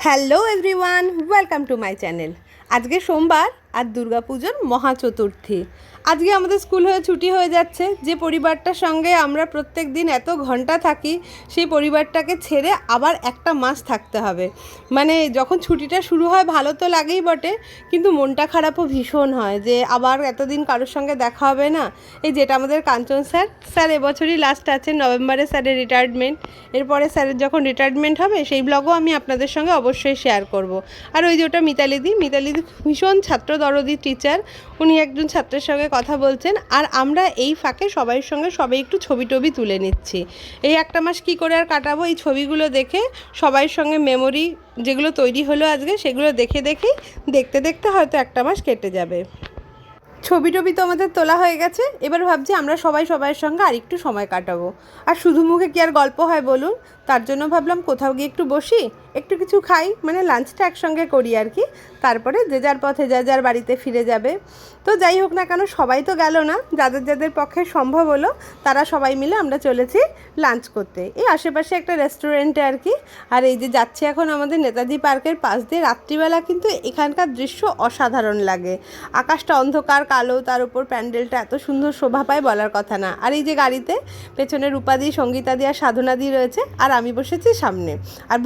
Hello everyone, welcome to my channel. আজকে সোমবার আর দুর্গাপুজোর মহাচতুর্থী। আজকে আমাদের স্কুল হয়ে ছুটি হয়ে যাচ্ছে। যে পরিবারটার সঙ্গে আমরা প্রত্যেক দিন এত ঘন্টা থাকি, সেই পরিবারটাকে ছেড়ে আবার একটা মাস থাকতে হবে। মানে যখন ছুটিটা শুরু হয় ভালো তো লাগেই বটে, কিন্তু মনটা খারাপও ভীষণ হয় যে আবার এতদিন কারোর সঙ্গে দেখা হবে না। এই যেটা আমাদের কাঞ্চন স্যার এবছরই লাস্ট আছে, নভেম্বরে স্যারের রিটায়ারমেন্ট। এরপরে স্যারের যখন রিটায়ারমেন্ট হবে সেই ব্লগও আমি আপনাদের সঙ্গে অবশ্যই শেয়ার করব। আর ওই যে ওটা মিতালিদি ভীষণ ছাত্র দরদি টিচার, উনি একজন ছাত্রের সঙ্গে কথা বলছেন। আর আমরা এই ফাঁকে সবাই সঙ্গে সবাই একটু ছবি টবি তুলে নিচ্ছি। এই একটা মাস কী করে আর কাটাবো, এই ছবিগুলো দেখে সবাইয়ের সঙ্গে মেমোরি যেগুলো তৈরি হলো আজকে, সেগুলো দেখে দেখতে দেখতে হয়তো একটা মাস কেটে যাবে। ছবি টবি তো আমাদের তোলা হয়ে গেছে, এবার ভাবছি আমরা সবাইয়ের সঙ্গে আর একটু সময় কাটাবো। আর শুধু মুখে কি আর গল্প হয় বলুন? তার জন্য ভাবলাম কোথাও গিয়ে একটু বসি, একটু কিছু খাই, মানে লাঞ্চটা একসঙ্গে করি আর কি। তারপরে যে যার পথে যা যার বাড়িতে ফিরে যাবে। তো যাই হোক না কেন, সবাই তো গেল না, যাদের পক্ষে সম্ভব হলো তারা সবাই মিলে আমরা চলেছি লাঞ্চ করতে এই আশেপাশে একটা রেস্টুরেন্টে আর কি। আর এই যে যাচ্ছি এখন আমাদের নেতাজি পার্কের পাশ দিয়ে, রাত্রিবেলা কিন্তু এখানকার দৃশ্য অসাধারণ লাগে। আকাশটা অন্ধকার কালো, তার উপর প্যান্ডেলটা এত সুন্দর শোভা পায় বলার কথা না। আর এই যে গাড়িতে পেছনে রূপাদি, সঙ্গীতাদি আর সাধনাদি রয়েছে, আর আমি বসেছি সামনে। আর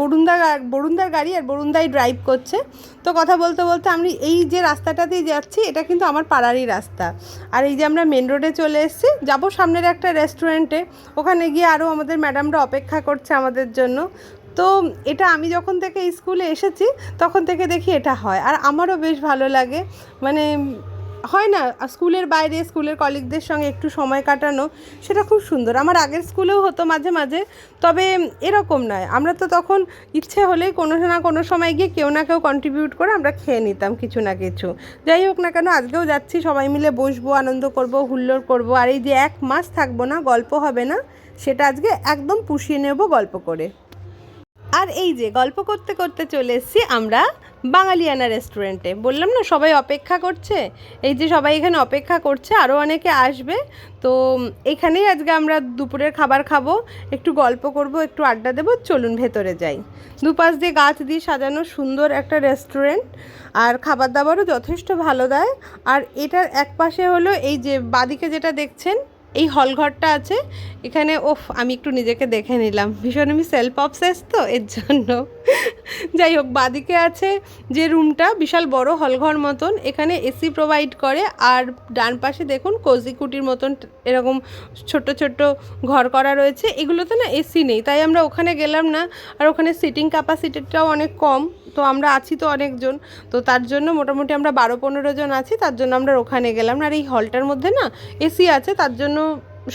বরুণদার গাড়ি, আর বরুণদাই ড্রাইভ করছে। তো কথা বলতে বলতে আমি এই যে রাস্তাটাতেই যাচ্ছি, এটা কিন্তু আমার পাড়ারই রাস্তা। আর এই যে আমরা মেন রোডে চলে এসেছি, যাবো সামনের একটা রেস্টুরেন্টে। ওখানে গিয়ে আরও আমাদের ম্যাডামরা অপেক্ষা করছে আমাদের জন্য। তো এটা আমি যখন থেকে এই স্কুলে এসেছি তখন থেকে দেখি এটা হয়, আর আমারও বেশ ভালো লাগে। মানে হয় না, স্কুলের বাইরে স্কুলের কলিগদের সঙ্গে একটু সময় কাটানো, সেটা খুব সুন্দর। আমার আগের স্কুলেও হতো মাঝে মাঝে, তবে এরকম নয়। আমরা তো তখন ইচ্ছে হলেই কোনো না কোনো সময় গিয়ে কেউ না কেউ কন্ট্রিবিউট করে আমরা খেয়ে নিতাম কিছু না কিছু। যাই হোক না কেন, আজকেও যাচ্ছি, সবাই মিলে বসবো, আনন্দ করব, হুল্লোড় করব। আর এই যে এক মাস থাকবো না, গল্প হবে না, সেটা আজকে একদম পুষিয়ে নেব গল্প করে। আর এই যে গল্প করতে করতে চলে এসেছি আমরা বাঙালিয়ানা রেস্টুরেন্টে। বললাম না সবাই অপেক্ষা করছে, এই যে সবাই এখানে অপেক্ষা করছে, আরও অনেকে আসবে। তো এখানেই আজকে আমরা দুপুরের খাবার খাবো, একটু গল্প করব, একটু আড্ডা দেবো। চলুন ভেতরে যাই। দুপাশ দিয়ে গাছ দিয়ে সাজানো সুন্দর একটা রেস্টুরেন্ট, আর খাবার দাবারও যথেষ্ট ভালো দেয়। আর এটার এক পাশে হলো এই যে বাদিকে যেটা দেখছেন, এই হলঘরটা আছে এখানে। আমি একটু নিজেকে দেখে নিলাম, ভীষণ আমি সেলফ অবসেস তো এর জন্য। যাই হোক, বাদিকে আছে যে রুমটা, বিশাল বড় হলঘর মতন, এখানে এসি প্রোভাইড করে। আর ডান পাশে দেখুন কোজি কুটির মতন এরকম ছোট ছোট ঘর করা রয়েছে। এগুলোতে না এসি নেই, তাই আমরা ওখানে গেলাম না। আর ওখানে সিটিং ক্যাপাসিটিটাও অনেক কম, তো আমরা আছি তো অনেকজন, তো তার জন্য মোটামুটি আমরা 12-15 জন আছি, তার জন্য আমরা ওখানে গেলাম না। আর এই হলটার মধ্যে না এসি আছে, তার জন্য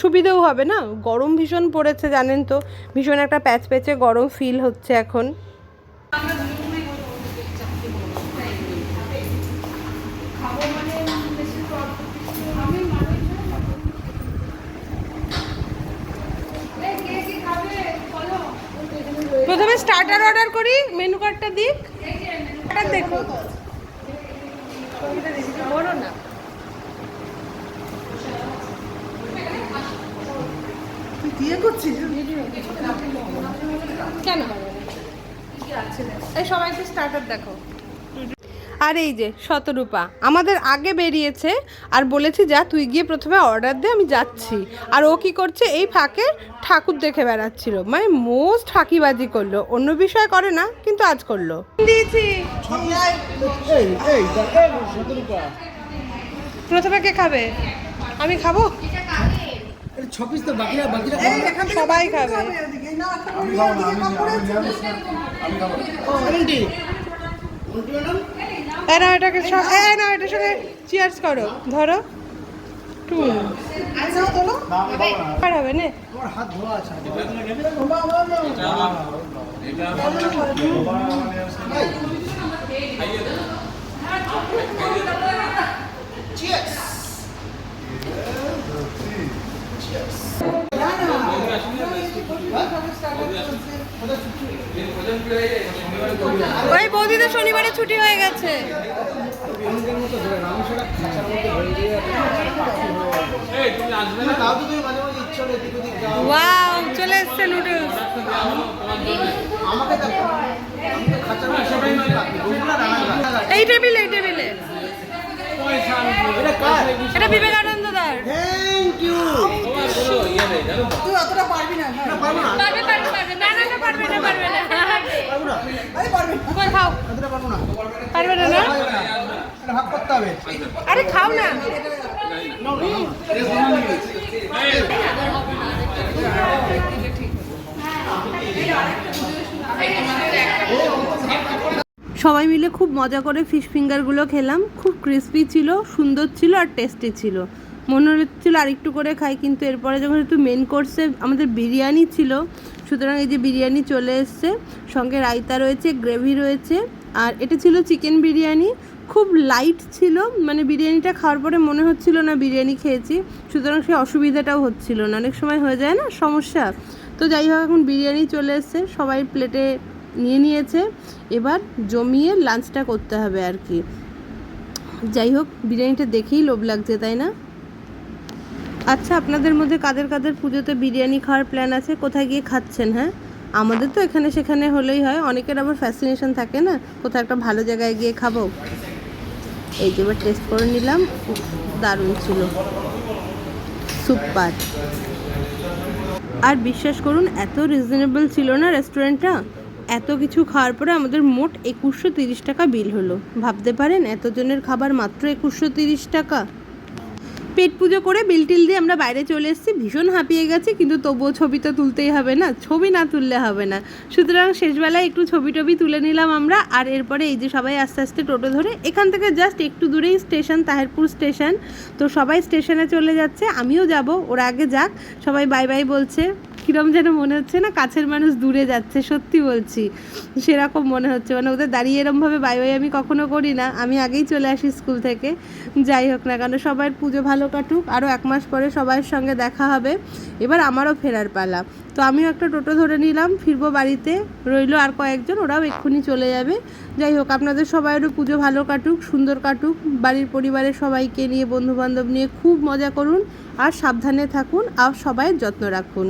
সুবিধেও হবে না। গরম ভীষণ পড়েছে জানেন তো, ভীষণ একটা প্যাচে গরম ফিল হচ্ছে এখন। প্রথমে স্টার্টার অর্ডার করি, মেনু কার্ডটা দিক, দেখুন বলো না। কেন এই সবাইকে স্টার্টার দেখো। আর এই যে শতরূপা আমাদের আগে বেরিয়েছে, আর বলেছি যা তুই গিয়ে প্রথমে অর্ডার দে, আমি যাচ্ছি। আর ও কি করছে, এই ফাঁকে ঠাকুর দেখে বেড়াচ্ছিল, মানে মোস্ট ফাঁকিবাজি করলো। অন্য বিষয় করে না, কিন্তু আজ করলো। দিয়েছি প্রথমে কে খাবে? আমি খাবো, সবাই খাবে। এটাকে এটার সঙ্গে চিয়ার্স করো, ধরো হবে না। ওই বৌদিদের শনিবারে ছুটি হয়ে গেছে। ওয়াও, চলে এসছে নুডলস। এই টেবিলে এটা বিবেকানন্দ দার। Thank you. তুই অতটা পারবি না। পারবো না। পারবে না। পারবো না। আরে পারবি। কই খাও। অতটা পারবো না। পারবে না না? এটা ভাগ করতে হবে। আরে খাও না। সবাই মিলে খুব মজা করে ফিশ ফিঙ্গারগুলো খেলাম। খুব ক্রিস্পি ছিল, সুন্দর ছিল আর টেস্টি ছিল। মনে হচ্ছিল আর একটু করে খাই, কিন্তু এরপরে যখন একটু মেন কোর্সে আমাদের বিরিয়ানি ছিল, সুতরাং এই যে বিরিয়ানি চলে এসছে, সঙ্গে রায়তা রয়েছে, গ্রেভি রয়েছে, আর এটা ছিল চিকেন বিরিয়ানি। খুব লাইট ছিল, মানে বিরিয়ানিটা খাওয়ার পরে মনে হচ্ছিল না বিরিয়ানি খেয়েছি, সুতরাং সেই অসুবিধাটাও হচ্ছিল না। অনেক সময় হয়ে যায় না সমস্যা। তো যাই হোক, এখন বিরিয়ানি চলে এসছে, সবাই প্লেটে নিয়েছে। এবার জমিয়ে লাঞ্চটা করতে হবে আর কি। যাই হোক, বিরিয়ানিটা দেখেই লোভ লাগছে, তাই না? আচ্ছা, আপনাদের মধ্যে কাদের কাদের পুজোতে বিরিয়ানি খাওয়ার প্ল্যান আছে? কোথায় গিয়ে খাচ্ছেন? হ্যাঁ, আমাদের তো এখানে সেখানে হলেই হয়, অনেকের আবার ফ্যাসিনেশন থাকে না কোথাও একটা ভালো জায়গায় গিয়ে খাবো। এই যে এবার টেস্ট করে নিলাম, দারুণ ছিল, সুপার। আর বিশ্বাস করুন, এত রিজনেবল ছিল না রেস্টুরেন্টটা। এত কিছু খাওয়ার পরে আমাদের মোট 2130 টাকা বিল হলো। ভাবতে পারেন, এতজনের খাবার মাত্র 2130 টাকা। পেট পুজো করে বিল টিল দিয়ে আমরা বাইরে চলে এসেছি, ভীষণ হাঁপিয়ে গেছি, কিন্তু তবুও ছবি তো তুলতেই হবে না, ছবি না তুললে হবে না। সুতরাং শেষবেলায় একটু ছবি টবি তুলে নিলাম আমরা। আর এরপরে এই যে সবাই আস্তে আস্তে টোটো ধরে, এখান থেকে জাস্ট একটু দূরেই স্টেশন, তাহেরপুর স্টেশন। তো সবাই স্টেশনে চলে যাচ্ছে, আমিও যাব, ওরা আগে যাক। সবাই বাই বাই বলছে। কীরকম যেন মনে হচ্ছে না, কাছের মানুষ দূরে যাচ্ছে, সত্যি বলছি সেরকম মনে হচ্ছে। মানে ওদের দাঁড়িয়ে এরমভাবে বাই বাই আমি কখনো করি না, আমি আগেই চলে আসি স্কুল থেকে। যাই হোক না কেন, সবার পুজো ভালো কাটুক। আরও 1 মাস পরে সবার সঙ্গে দেখা হবে। এবার আমারও ফেরার পালা। তো আমিও একটা টোটো ধরে নিলাম, ফিরবো বাড়িতে। রইলো আর কয়েকজন, ওরাও এক্ষুনি চলে যাবে। যাই হোক, আপনাদের সবাইয়েরও পুজো ভালো কাটুক, সুন্দর কাটুক। বাড়ির পরিবারের সবাইকে নিয়ে, বন্ধুবান্ধব নিয়ে খুব মজা করুন, আর সাবধানে থাকুন, আর সবাই যত্ন রাখুন।